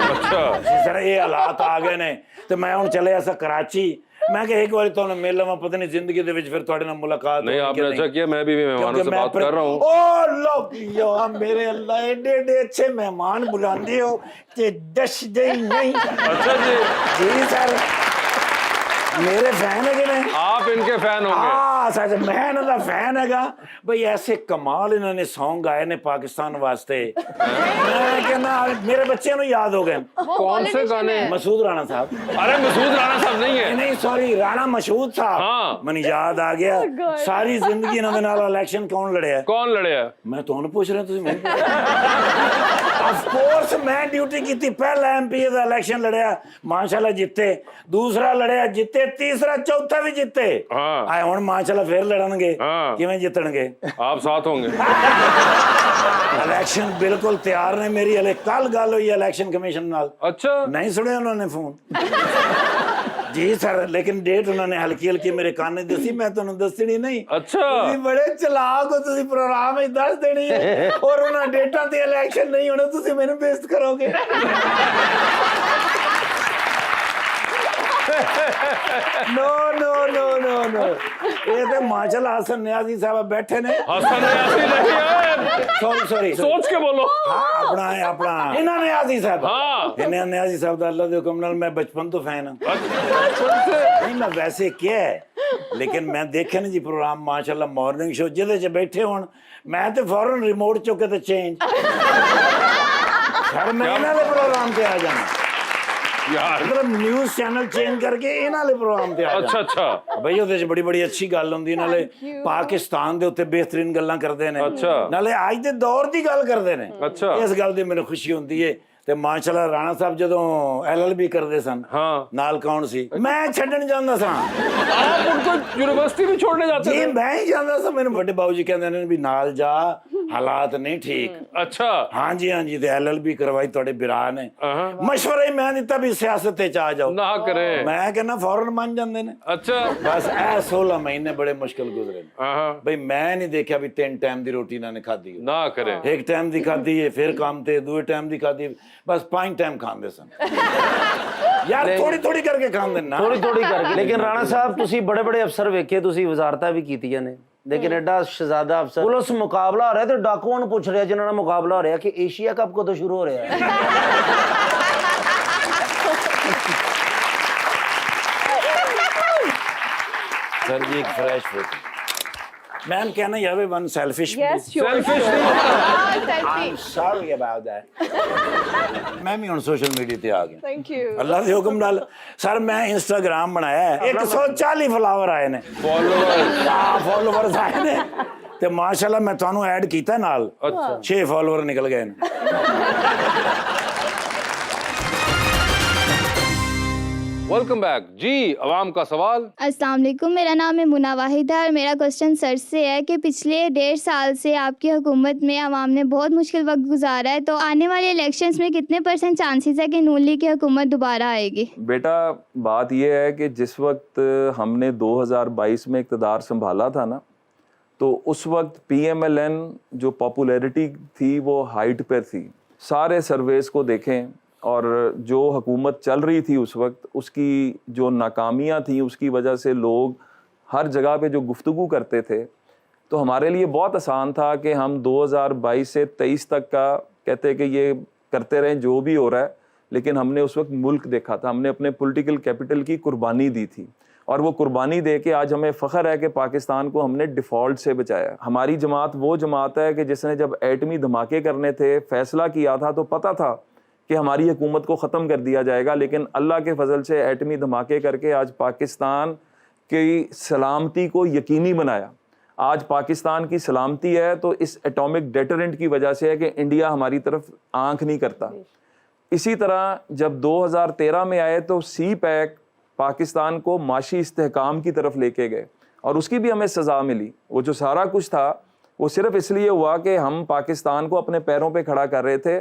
अच्छा सर ये हालात आ गए ने ਤੇ ਮੈਂ ਹੁਣ ਚਲੇ ਆਸਾ ਕਰਾਚੀ। मैं कि एक बार ਤੁਹਾਨੂੰ ਮਿਲ ਲਵਾਂ, ਪਤਾ ਨਹੀਂ ਜ਼ਿੰਦਗੀ ਦੇ ਵਿੱਚ ਫਿਰ ਤੁਹਾਡੇ ਨਾਲ ਮੁਲਾਕਾਤ नहीं आपने अच्छा किया, मैं भी मेहमानों से बात कर रहा हूँ। ओ लो यो मेरे अल्लाह एडे एडे अच्छे मेहमान बुलाते हो ते दस दे नहीं। अच्छा जी जी सर मेरे फैन है कि नहीं? आप इनके फैन होंगे। हाँ सच मैं इन्हां दा फैन हैगा भाई। ऐसे कमाल इन्होंने सॉन्ग गाए ने पाकिस्तान वास्ते। मैं कहना मेरे बच्चे नु याद हो गए। कौन से गाने? मसूद राणा साहब। अरे मसूद राणा साहब नहीं है। नहीं सॉरी राणा मशहूद साहब। हाँ। मैंने याद आ गया। सारी जिंदगी इन्हां दे नाल इलेक्शन कौन लड़िया? कौन लड़े है? मैं ਤੁਹਾਨੂੰ ਪੁੱਛ ਰਿਹਾ, ਤੁਸੀਂ ਮੈਨੂੰ ऑफ कोर्स मैं ड्यूटी की थी। पहला एमपी ਦਾ ਇਲੈਕਸ਼ਨ ਲੜਿਆ, ਮਾਸ਼ਾਅੱਲਾ ਜਿੱਤੇ। ਦੂਸਰਾ ਲੜਿਆ, ਜਿੱਤੇ। ਤੀਸਰਾ ਚੌਥਾ ਵੀ ਜਿੱਤੇ। हाँ ਆਏ ਹੁਣ ਮਾਸ਼ਾਅੱਲਾ ਫੇਰ ਲੜਨਗੇ। हाँ। ਕਿਵੇਂ ਜਿੱਤਣਗੇ? आप साथ होंगे। ਇਲੈਕਸ਼ਨ ਬਿਲਕੁਲ ਤਿਆਰ ਨੇ ਮੇਰੀ। ਹਲੇ ਕੱਲ ਗੱਲ ਹੋਈ ਇਲੈਕਸ਼ਨ ਕਮਿਸ਼ਨ ਨਾਲ। अच्छा नहीं सुने उन्होंने फोन? जी सर लेकिन डेट उन्होंने हल्की हल्की मेरे कान ने दसी, मैं तुहानू दसनी नहीं। अच्छा ਤੁਸੀਂ ਬੜੇ ਚਲਾਕ ਹੋ, ਤੁਸੀਂ ਪ੍ਰੋਗਰਾਮ ਵਿੱਚ ਦੱਸ ਦੇਣੀ ਹੈ ਔਰ ਉਹਨਾਂ ਡੇਟਾਂ ਤੇ ਇਲੈਕਸ਼ਨ ਨਹੀਂ ਹੋਣੇ, ਤੁਸੀਂ ਮੈਨੂੰ ਬੇਇੱਜ਼ਤ ਕਰੋਗੇ। No no no no no ये तो माशाल्लाह हसन नियाजी साहब बैठे ने। हसन नियाजी नहीं है, सॉरी सॉरी सोच के बोलो। हाँ अपना है अपना इन्हां नियाजी साहब। हाँ इन्हां नियाजी साहब दा अल्लाह दे हुक्म नाल मैं बचपन तो फैन हां। नहीं मैं वैसे क्या है लेकिन मैं देखे ना जी प्रोग्राम माशाल्लाह मॉर्निंग शो जिहदे च बैठे होण, मैं तो फौरन रिमोट चुक के ते चेंज हर महीने दे प्रोग्राम ते आ जाना। यार मतलब न्यूज़ चैनल चेंज करके ਇਹ ਨਾਲੇ ਪ੍ਰੋਗਰਾਮ ਤੇ ਆ ਜਾਂਦੇ। अच्छा अच्छा ਬਈ ਉਹਦੇ 'ਚ ਬੜੀ ਬੜੀ ਅੱਛੀ ਗੱਲ ਹੁੰਦੀ ਨਾਲੇ ਪਾਕਿਸਤਾਨ ਦੇ ਉੱਤੇ ਬਿਹਤਰੀਨ ਗੱਲਾਂ ਕਰਦੇ ਨੇ ਅੱਛਾ। ਨਾਲੇ ਅੱਜ ਦੇ ਦੌਰ ਦੀ ਗੱਲ ਕਰਦੇ ਨੇ ਅੱਛਾ। ਇਸ ਗੱਲ ਦੀ ਮੈਨੂੰ ਖੁਸ਼ੀ ਹੁੰਦੀ ਏ ਤੇ ਮਾਸ਼ਾਅੱਲਾ ਰਾਣਾ ਸਾਹਿਬ ਜਦੋਂ LLB ਕਰਦੇ ਸਨ हाँ ਨਾਲ ਕੌਣ ਸੀ ਮੈਂ ਛੱਡਣ ਜਾਂਦਾ ਸਾਂ आप उनको यूनिवर्सिटी भी छोड़ने जाते ਜੀ थे ਮੈਂ ਹੀ ਜਾਂਦਾ ਸਾਂ ਮੈਨੂੰ ਵੱਡੇ ਬਾਬੂ ਜੀ ਕਹਿੰਦੇ ਨੇ ਵੀ ਨਾਲ ਜਾ ਹਾਲਾਤ ਨਹੀਂ ਠੀਕ अच्छा ਹਾਂਜੀ ਹਾਂਜੀ ਤੇ LLB ਕਰਵਾਈ ਤੁਹਾਡੇ ਬਿਰਾ ਨੇ हाँ ਮਸ਼ਵਰਾ ਹੀ ਮੈਂ ਦਿੱਤਾ ਵੀ ਸਿਆਸਤ ਤੇ ਆ ਜਾਓ ना करे ਮੈਂ ਕਹਿੰਦਾ ਫੌਰਨ ਮੰਨ ਜਾਂਦੇ ਨੇ अच्छा ਬਸ ਇਹ 16 ਮਹੀਨੇ ਬੜੇ ਮੁਸ਼ਕਲ ਗੁਜ਼ਰੇ ਨੇ हाँ ਬਈ ਮੈਂ ਨਹੀਂ ਦੇਖਿਆ ਵੀ 3 ਟਾਈਮ ਦੀ ਰੋਟੀ ਇਹਨਾਂ ਨੇ ਖਾਧੀ ਹੋਵੇ। ना करे ਇੱਕ ਟਾਈਮ ਦੀ ਖਾਧੀ ਹੈ ਫਿਰ ਕੰਮ ਤੇ ਦੂਏ ਟਾਈਮ ਦੀ ਖਾਧੀ ਬਸ 5 ਟਾਈਮ ਖਾਂਦੇ ਸਨ ਯਾਰ ਥੋੜੀ ਥੋੜੀ ਕਰਕੇ ਖਾਂਦੇ ਨਾ ਥੋੜੀ ਥੋੜੀ ਕਰਕੇ ਲੇਕਿਨ ਰਾਣਾ ਸਾਹਿਬ ਤੁਸੀਂ ਬੜੇ ਬੜੇ ਅਫਸਰ ਵੇਖੇ ਤੁਸੀਂ ਵਜ਼ਾਰਤਾਂ ਵੀ ਕੀਤੀਆਂ ਨੇ ਲੇਕਿਨ ਐਡਾ ਸ਼ਹਜ਼ਾਦਾ ਅਫਸਰ ਪੁਲਿਸ ਮੁਕਾਬਲਾ ਹੋ ਰਿਹਾ ਤੇ ਡਾਕੂਆਂ ਨੂੰ ਪੁੱਛ ਰਿਹਾ ਜਿਨ੍ਹਾਂ ਨਾਲ ਮੁਕਾਬਲਾ ਹੋ ਰਿਹਾ ਕਿ ਏਸ਼ੀਆ ਕੱਪ ਕਦੋਂ ਸ਼ੁਰੂ ਹੋ ਰਿਹਾ ਹੈ ਸਰ ਜੀ ਇੱਕ fresh photo ma'am can I have one selfish Yes, sure. Selfish Aam sorry about that ਮੈਂ ਵੀ ਹੁਣ ਸੋਸ਼ਲ ਮੀਡੀਆ ਤੇ ਆ ਗਿਆ Thank you. ਅੱਲਾਹ ਦੇ ਹੁਕਮ ਨਾਲ ਸਰ ਮੈਂ ਇੰਸਟਾਗ੍ਰਾਮ ਬਣਾਇਆ ਹੈ 140 ਫਲਾਵਰ ਆਏ ਨੇ फॉलोअर्स ਫੋਲੋਵਰਸ ਆਏ ਨੇ ਤੇ ਮਾਸ਼ਾਅੱਲਾ ਮੈਂ ਤੁਹਾਨੂੰ ਐਡ ਕੀਤਾ ਨਾਲ अच्छा 6 ਫਾਲੋਅਰ ਨਿਕਲ ਗਏ ਨੇ वेलकम बैक जी अवाम का सवाल अस्सलाम वालेकुम, मेरा नाम है मुना वाहिद है और मेरा क्वेश्चन सर से है कि पिछले 1.5 साल से आपकी हुकूमत में आवाम ने बहुत मुश्किल वक्त गुजारा है, तो आने वाले इलेक्शंस में कितने % चांसेस है कि नून लीग की हुकूमत दोबारा आएगी? बेटा बात यह है कि जिस वक्त हमने 2022 में इक़्तिदार संभाला था ना, तो उस वक्त PMLN जो पॉपुलैरिटी थी वो हाइट पर थी। सारे सर्वेस को देखें और जो हुकूमत चल रही थी उस वक्त, उसकी जो नाकामियाँ थी उसकी वजह से लोग हर जगह पे जो गुफ्तगू करते थे, तो हमारे लिए बहुत आसान था कि हम 2022 से 23 तक का कहते कि ये करते रहें जो भी हो रहा है, लेकिन हमने उस वक्त मुल्क देखा था, हमने अपने पॉलिटिकल कैपिटल की कुर्बानी दी थी और वो कुर्बानी दे के आज हमें फ़ख्र है कि पाकिस्तान को हमने डिफ़ॉल्ट से बचाया। हमारी जमात वो जमात है कि जिसने जब एटमी धमाके करने थे फ़ैसला किया था तो पता था कि हमारी हुकूमत को ख़त्म कर दिया जाएगा, लेकिन अल्लाह के फजल से एटमी धमाके करके आज पाकिस्तान की सलामती को यकीनी बनाया। आज पाकिस्तान की सलामती है तो इस एटॉमिक डेटरेंट की वजह से है कि इंडिया हमारी तरफ आंख नहीं करता। इसी तरह जब 2013 में आए तो CPEC पाकिस्तान को माशी इस्तेहकाम की तरफ लेके गए और उसकी भी हमें सज़ा मिली। वो जो सारा कुछ था वो सिर्फ़ इसलिए हुआ कि हम पाकिस्तान को अपने पैरों पे खड़ा कर रहे थे।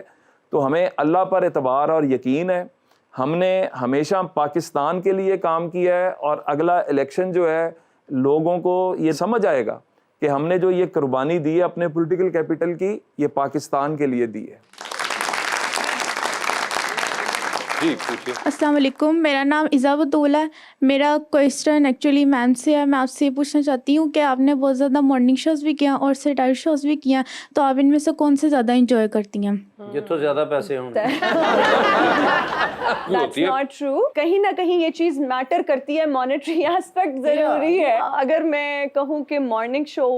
तो हमें अल्लाह पर एतबार और यकीन है, हमने हमेशा पाकिस्तान के लिए काम किया है और अगला इलेक्शन जो है लोगों को ये समझ आएगा कि हमने जो ये कुर्बानी दी है अपने पॉलिटिकल कैपिटल की, ये पाकिस्तान के लिए दी है। जी पूछिए। अस्सलाम वालेकुम, मेरा नाम इज़ा बतूल है। मेरा क्वेश्चन एक्चुअली मैम से है। मैं आपसे ये पूछना चाहती हूँ कि आपने बहुत ज़्यादा मॉर्निंग शोज़ भी किया और सैटायर शोज़ भी किया, तो आप इनमें से कौन से ज़्यादा इंजॉय करती हैं? जितो ज्यादा पैसे हों That's not true. कहीं ना कहीं ये चीज मैटर करती है, मॉनेटरी एस्पेक्ट जरूरी है। अगर मैं कहूँ कि मॉर्निंग शो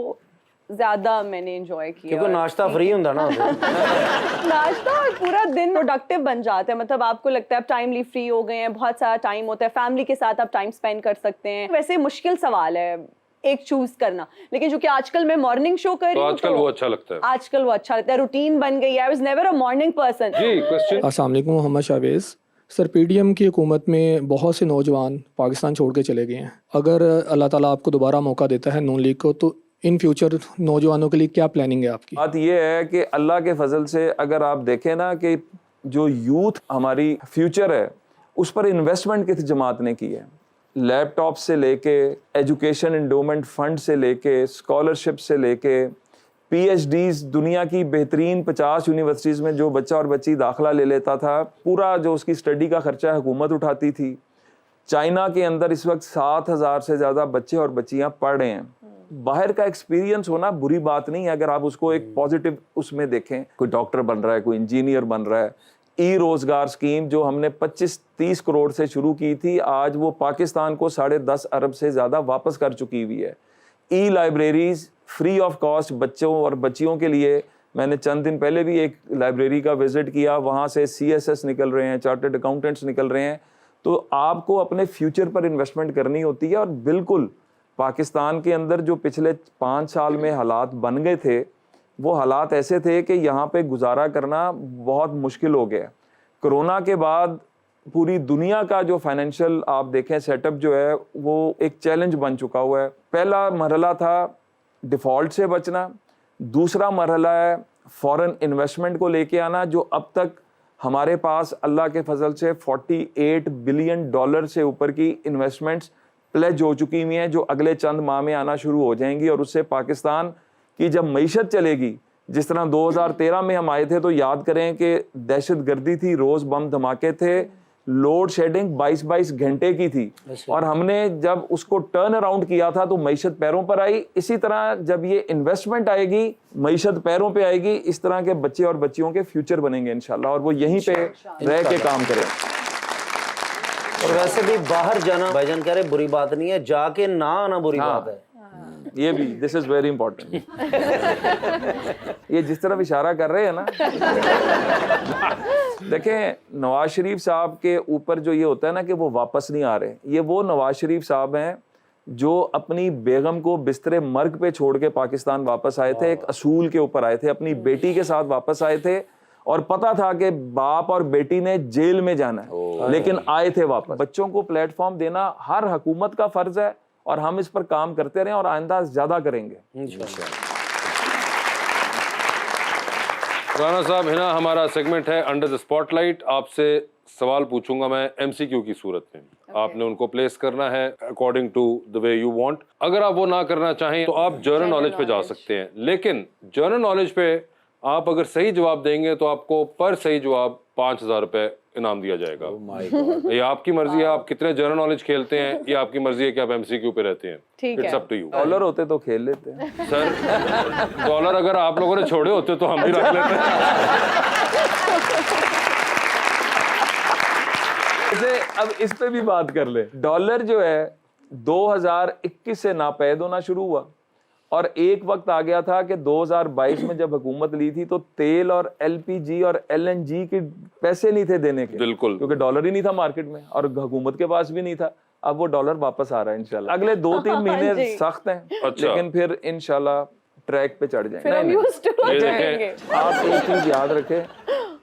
ज्यादा मैंने एंजॉय किया, क्योंकि नाश्ता फ्री होता ना नाश्ता और पूरा दिन प्रोडक्टिव बन जाता है। मतलब आपको लगता है आप टाइमली फ्री हो गए हैं, बहुत सारा टाइम होता है, फैमिली के साथ आप टाइम स्पेंड कर सकते हैं। वैसे मुश्किल सवाल है एक चूज करना, लेकिन जो कि आजकल मैं मॉर्निंग शो कर रही तो हूँ आजकल वो अच्छा लगता है। आजकल वो अच्छा लगता है, रूटीन बन गई है। I was never a morning person. जी क्वेश्चन। अस्सलाम वालेकुम, मोहम्मद शाहबेज़। सर, PDM की हुकूमत में बहुत से नौजवान पाकिस्तान छोड़ के चले गए हैं। अगर अल्लाह ताला आपको दोबारा मौका देता है नून लीग को, तो इन फ्यूचर नौजवानों के लिए क्या प्लानिंग है आपकी? बात यह है कि अल्लाह के फजल से अगर आप देखें ना कि जो यूथ हमारी फ्यूचर है उस पर इन्वेस्टमेंट किस जमात ने की है। लैपटॉप से लेके एजुकेशन इंडोमेंट फंड से लेके स्कॉलरशिप से लेके PhDs, दुनिया की बेहतरीन 50 यूनिवर्सिटीज़ में जो बच्चा और बच्ची दाखिला ले लेता था, पूरा जो उसकी स्टडी का खर्चा हुकूमत उठाती थी। चाइना के अंदर इस वक्त 7,000 से ज़्यादा बच्चे और बच्चियां पढ़ रहे हैं। बाहर का एक्सपीरियंस होना बुरी बात नहीं है अगर आप उसको एक पॉजिटिव उसमें देखें। कोई डॉक्टर बन रहा है, कोई इंजीनियर बन रहा है। रोज़गार स्कीम जो हमने 25-30 करोड़ से शुरू की थी, आज वो पाकिस्तान को 10.5 अरब से ज़्यादा वापस कर चुकी हुई है। लाइब्रेरीज़ फ्री ऑफ कॉस्ट बच्चों और बच्चियों के लिए मैंने चंद दिन पहले भी एक लाइब्रेरी का विजिट किया, वहाँ से CSS निकल रहे हैं, चार्टर्ड अकाउंटेंट्स निकल रहे हैं। तो आपको अपने फ्यूचर पर इन्वेस्टमेंट करनी होती है। और बिल्कुल पाकिस्तान के अंदर जो पिछले 5 साल में हालात बन गए थे, वो हालात ऐसे थे कि यहाँ पे गुजारा करना बहुत मुश्किल हो गया। कोरोना के बाद पूरी दुनिया का जो फाइनेंशियल आप देखें सेटअप जो है वो एक चैलेंज बन चुका हुआ है। पहला मरहला था डिफ़ॉल्ट से बचना, दूसरा मरहला है फॉरेन इन्वेस्टमेंट को लेके आना, जो अब तक हमारे पास अल्लाह के फजल से $48 बिलियन से ऊपर की इन्वेस्टमेंट्स प्लेज हो चुकी हुई हैं, जो अगले चंद माह में आना शुरू हो जाएंगी। और उससे पाकिस्तान की जब मईशत चलेगी, जिस तरह 2013 में हम आए थे तो याद करें कि दहशत गर्दी थी, रोज़ बम धमाके थे, लोड शेडिंग 22-22 घंटे की थी, और हमने जब उसको टर्न अराउंड किया था तो मईशत पैरों पर आई। इसी तरह जब ये इन्वेस्टमेंट आएगी, मईशत पैरों पे आएगी, इस तरह के बच्चे और बच्चियों के फ्यूचर बनेंगे इंशाल्लाह, और वो यहीं पे रह के काम करें। और वैसे भी बाहर जाना भाईजान कह रहे बुरी बात नहीं है, जाके ना आना बुरी बात है। ये भी, दिस इज वेरी इंपॉर्टेंट। ये जिस तरफ इशारा कर रहे हैं ना, देखें नवाज शरीफ साहब के ऊपर जो ये होता है ना कि वो वापस नहीं आ रहे, ये वो नवाज शरीफ साहब हैं जो अपनी बेगम को बिस्तरे मर्ग पे छोड़ के पाकिस्तान वापस आए थे, एक असूल के ऊपर आए थे, अपनी बेटी के साथ वापस आए थे, और पता था कि बाप और बेटी ने जेल में जाना है, लेकिन आए थे वापस। बच्चों को प्लेटफॉर्म देना हर हुकूमत का फर्ज है, और हम इस पर काम करते रहें और आइंदा ज्यादा करेंगे। राना साहब, हिना हमारा सेगमेंट है अंडर द स्पॉटलाइट। आपसे सवाल पूछूंगा मैं MCQ की सूरत में, आपने उनको प्लेस करना है according to the way you want. अगर आप वो ना करना चाहें तो आप जनरल नॉलेज पे जा सकते हैं, लेकिन जनरल नॉलेज पे आप अगर सही जवाब देंगे तो आपको पर सही जवाब 5,000 रुपए इनाम दिया जाएगा। ये आपकी मर्जी है, आप कितने जनरल नॉलेज खेलते हैं, ये आपकी मर्जी है कि आप MCQ पे रहते हैं। It's up to you. Dollar होते तो खेल लेते हैं सर, डॉलर अगर आप लोगों ने छोड़े होते तो हम भी रख लेते हैं। अब इस पे भी बात कर ले। डॉलर जो है 2021 से नापैद होना शुरू हुआ, और एक वक्त आ गया था कि 2022 में जब हुकूमत ली थी तो तेल और LPG और LNG के पैसे नहीं थे देने के, बिल्कुल, क्योंकि डॉलर ही नहीं था मार्केट में और हुकूमत के पास भी नहीं था। अब वो डॉलर वापस आ रहा है इंशाल्लाह। अगले 2-3 महीने सख्त हैं, लेकिन फिर इंशाल्लाह ट्रैक पे चढ़ जाएंगे। आप एक चीज याद रखें,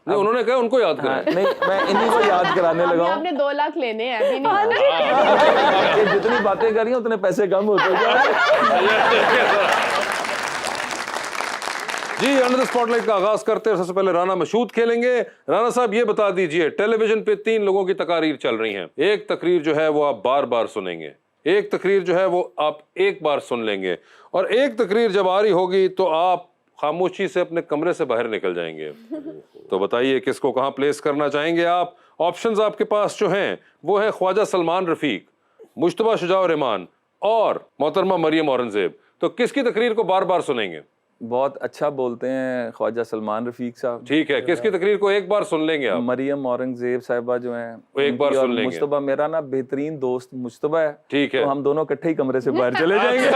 नहीं उन्होंने कहा उनको याद करें। नहीं, मैं इन्हीं को याद कराने लगा हूँ। आपने 2 लाख लेने हैं अभी नहीं। ये जितनी बातें कर रही हैं उतने पैसे कम होते हैं। जी, अंडर द स्पॉटलाइट का आगाज करते हैं। सबसे पहले राना मशहूद खेलेंगे। राना साहब ये बता दीजिए, टेलीविजन पे 3 लोगों की तकारीर चल रही हैं। एक तकरीर जो है वो आप बार बार सुनेंगे, एक तकरीर जो है वो आप एक बार सुन लेंगे, और एक तकरीर जब आ रही होगी तो आप खामोशी से अपने कमरे से बाहर निकल जाएंगे। तो बताइए किसको कहाँ प्लेस करना चाहेंगे आप। ऑप्शंस आपके पास जो हैं वो है ख्वाजा सलमान रफीक, मुश्तबा शुजा रहमान और मोहतरमा मरियम औरंगजेब। तो किसकी तकरीर को बार बार सुनेंगे? बहुत अच्छा बोलते हैं ख्वाजा सलमान रफीक साहब। ठीक है, किसकी तकरीर को एक बार सुन लेंगे आप? मरियम औरंगजेब साहिबा जो हैं वो एक बार सुन लेंगे। मुश्तबा, मेरा ना बेहतरीन दोस्त मुश्तबा है, ठीक है, तो हम दोनों इकट्ठे ही कमरे से बाहर चले जाएंगे।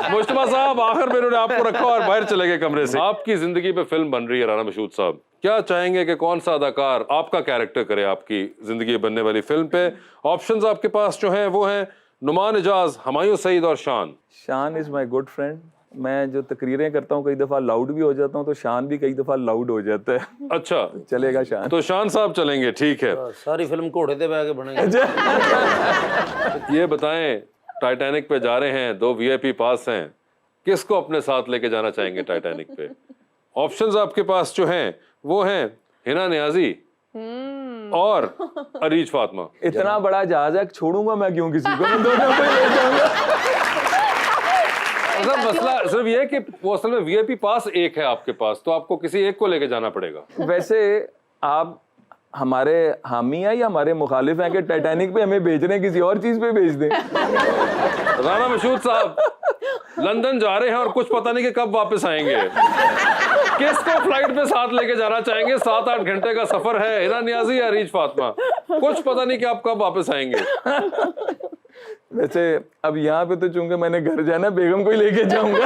मुश्तबा साहब आखिर में इन्होंने आपको रखा और बाहर चले गए कमरे से। आपकी जिंदगी पे फिल्म बन रही है राना मशहूद साहब, क्या चाहेंगे कि कौन सा अदाकार आपका कैरेक्टर करे आपकी जिंदगी बनने वाली फिल्म पे? ऑप्शंस आपके पास जो हैं वो हैं नुमान इजाज, हुमायूं सईद और शान। शान इज माय गुड फ्रेंड। मैं जो तकरीरें करता हूँ कई दफा लाउड भी हो जाता हूँ, तो शान भी कई दफा लाउड हो जाता है। अच्छा, चलेगा शान। तो शान साहब चलेंगे, ठीक है। सारी फिल्म घोड़े पे बैठ के बनेगी। ये बताएं, टाइटैनिक पे जा रहे हैं, 2 VIP पास हैं, किसको अपने साथ लेके जाना चाहेंगे टाइटैनिक पे? ऑप्शंस आपके पास जो हैं वो हैं हिना नियाजी और अरीज फातिमा। इतना बड़ा जहाज है, छोड़ूंगा मैं क्यों किसी को, मैं दोनों को ले जाऊंगा। मसला सिर्फ ये है कि वो असल में VIP पास एक है आपके पास, तो आपको किसी एक को लेके जाना पड़ेगा। वैसे आप हमारे हामी हैं या हमारे मुखालिफ हैं कि टाइटैनिक पे हमें भेज रहे हैं, किसी और चीज पे भेज दें? राना मशहूद साहब लंदन जा रहे हैं और कुछ पता नहीं कि कब वापस आएंगे, किसको फ्लाइट पे साथ लेके जाना चाहेंगे? 7-8 घंटे का सफर है, हिना नियाजी या अरीज फातिमा, कुछ पता नहीं कि आप कब वापस आएंगे। वैसे अब यहाँ पे तो चूंकि मैंने घर जाना, बेगम को ही लेके जाऊंगा।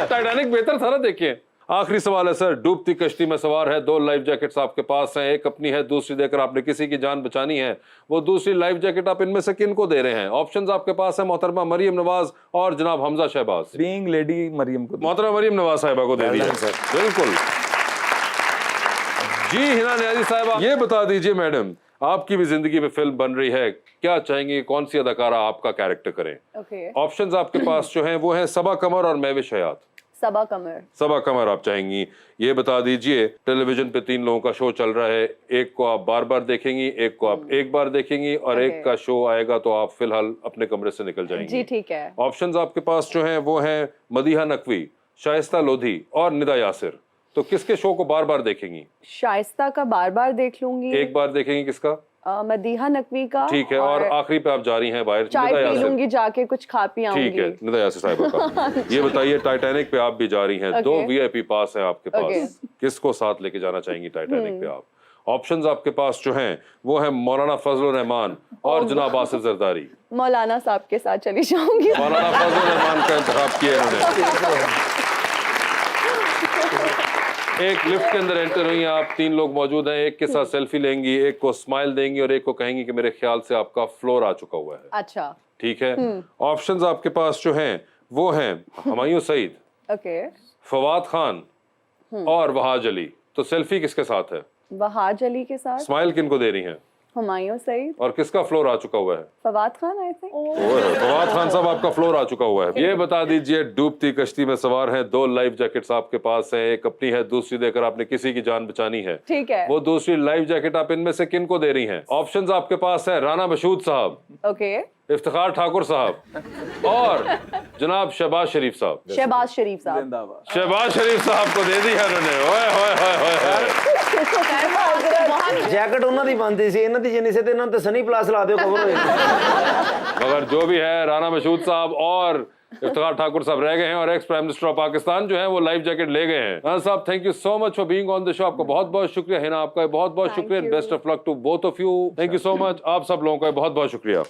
टाइटैनिक बेहतर था ना, देखिए। आखिरी सवाल है सर, डूबती कश्ती में सवार है, 2 लाइफ जैकेट्स आपके पास हैं, एक अपनी है, दूसरी देकर आपने किसी की जान बचानी है। वो दूसरी लाइफ जैकेट आप इनमें से किन को दे रहे हैं? ऑप्शंस आपके पास है, मोहतरमा मरियम नवाज और जनाब हमजा शहबाज। बीइंग लेडी मरियम को। मोहतरमा मरियम नवाज साहिबा को दे दिया। बिल्कुल जी। हिना नियाज़ी साहिबा, ये बता दीजिए मैडम, आपकी भी जिंदगी में फिल्म बन रही है, क्या चाहेंगे कौन सी अदाकारा आपका कैरेक्टर करें? ओके। ऑप्शंस आपके पास जो हैं वो हैं सबा कमर और महविश हयात। सबा कमर। सबा कमर आप चाहेंगी। ये बता दीजिए, टेलीविजन पे 3 लोगों का शो चल रहा है, एक को आप बार बार देखेंगी, एक को आप एक बार देखेंगी, और एक का शो आएगा तो आप फिलहाल अपने कमरे से निकल जाएंगी। जी ठीक है। ऑप्शंस आपके पास जो हैं वो हैं मदीहा नकवी, शाइस्ता लोधी और निदा यासिर। तो किसके शो को बार बार देखेंगी? शाइस्ता का बार बार देख लूंगी। एक बार देखेंगी किसका? मदीहा नकवी का। ठीक है, और आखिरी पे आप जा रही हैं बाहर, चाय निदा पी यासिर। लूंगी जाके, कुछ खा पी आऊंगी। ठीक है, निदा यासिर साहिबा का। ये बताइए, टाइटैनिक पे आप भी जा रही हैं, 2 वीआईपी पास हैं आपके पास, किसको साथ लेके जाना चाहेंगी टाइटैनिक पे आप? ऑप्शंस आपके पास जो हैं वो है मौलाना फजलुर रहमान और जनाब आसिफ जरदारी। मौलाना साहब के साथ चली जाऊंगी। मौलाना फजलुर रहमान का इंतखाब किया इन्होंने। एक लिफ्ट के अंदर एंटर हुई हैं आप, 3 लोग मौजूद हैं, एक के साथ सेल्फी लेंगी, एक को स्माइल देंगी और एक को कहेंगी कि मेरे ख्याल से आपका फ्लोर आ चुका हुआ है। अच्छा ठीक है। ऑप्शंस आपके पास जो हैं वो हैं हुमायूं सईद, ओके, फवाद खान और वहाज अली। तो सेल्फी किसके साथ है? वहाज अली के साथ। स्माइल किनको दे रही हैं? हुमायूं सईद। और किसका फ्लोर आ चुका हुआ है? Fawad Khan I think. फवाद खान साहब, आपका फ्लोर आ चुका हुआ है। ये बता दीजिए, डूबती कश्ती में सवार हैं, 2 लाइफ जैकेट्स आपके पास हैं, एक अपनी है, दूसरी देकर आपने किसी की जान बचानी है। ठीक है। वो दूसरी लाइफ जैकेट आप इनमें से किन को दे रही हैं? ऑप्शंस आपके पास है, राना मशहूद साहब, ओके, इफ्तिखार ठाकुर साहब और जनाब शहबाज शरीफ साहब। शहबाज शरीफ साहब। शहबाज शरीफ साहब को दे दी है उन्होंने। ओए होए होए होए। जैकेट उन्होंने दी बनती सी, इन्होंने दी जिन्नी से ते इन्होंने सनी प्लस ला दियो कवर हो। मगर जो भी है, राना मशहूद साहब और इफ्तिखार ठाकुर साहब रह गए हैं और ex prime minister of Pakistan जो है वो लाइफ जैकेट ले गए हैं। राना साहब, thank you so much for being on the show. आपका बहुत बहुत शुक्रिया। हिना, आपका बहुत बहुत शुक्रिया। Best of luck to both of you. Thank you so much. आप सब लोगों का बहुत बहुत शुक्रिया।